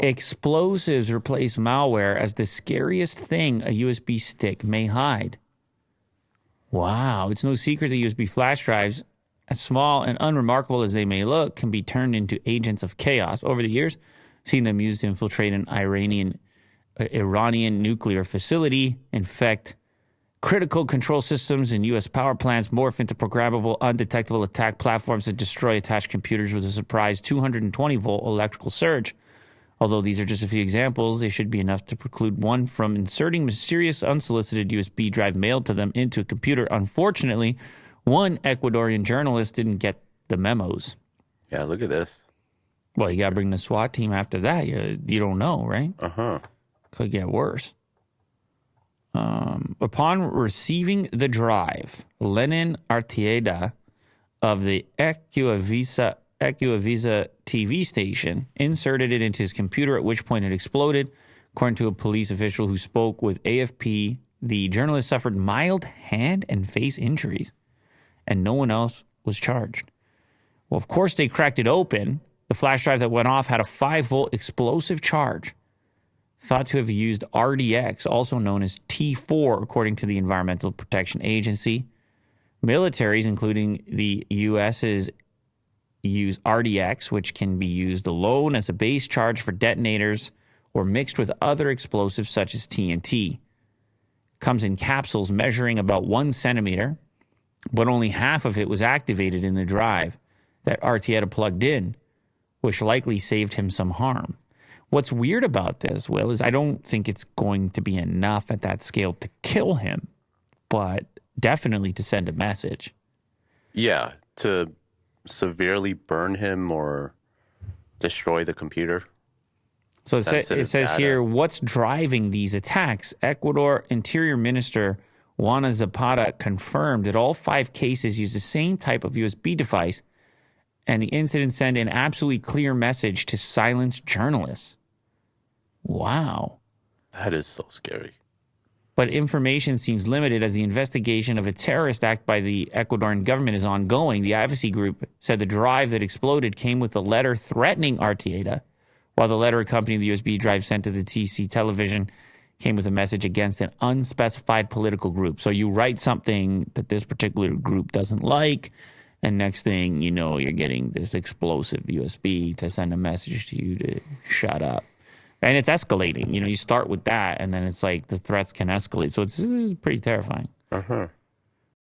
Explosives replace malware as the scariest thing a USB stick may hide. Wow. It's no secret that USB flash drives, as small and unremarkable as they may look, can be turned into agents of chaos. Over the years, I've seen them used to infiltrate an Iranian nuclear facility, infect critical control systems in U.S. power plants, morph into programmable, undetectable attack platforms that destroy attached computers with a surprise 220-volt electrical surge. Although these are just a few examples, they should be enough to preclude one from inserting mysterious unsolicited USB drive mailed to them into a computer. Unfortunately, one Ecuadorian journalist didn't get the memos. Yeah, look at this. Well, you got to bring the SWAT team after that. You don't know, right? Uh-huh. Could get worse. Upon receiving the drive, Lenin Artieda of the Ecuavisa TV station inserted it into his computer, at which point it exploded. According to a police official who spoke with AFP, the journalist suffered mild hand and face injuries, and no one else was charged. Well, of course, they cracked it open. The flash drive that went off had a 5-volt explosive charge, thought to have used RDX, also known as T4, according to the Environmental Protection Agency. Militaries, including the U.S.'s, use RDX, which can be used alone as a base charge for detonators or mixed with other explosives such as TNT. Comes in capsules measuring about 1 centimeter, but only half of it was activated in the drive that Artieda plugged in, which likely saved him some harm. What's weird about this, Will, is I don't think it's going to be enough at that scale to kill him, but definitely to send a message. Yeah, to severely burn him or destroy the computer. So it says here, what's driving these attacks? Ecuador Interior Minister Juana Zapata confirmed that all 5 cases use the same type of USB device, and the incident sent an absolutely clear message to silence journalists. Wow. That is so scary. But information seems limited as the investigation of a terrorist act by the Ecuadorian government is ongoing. The advocacy group said the drive that exploded came with a letter threatening Artieda, while the letter accompanying the USB drive sent to the TC television came with a message against an unspecified political group. So you write something that this particular group doesn't like, and next thing you know, you're getting this explosive USB to send a message to you to shut up. And it's escalating. You start with that, and then it's like the threats can escalate. So it's pretty terrifying. Uh-huh.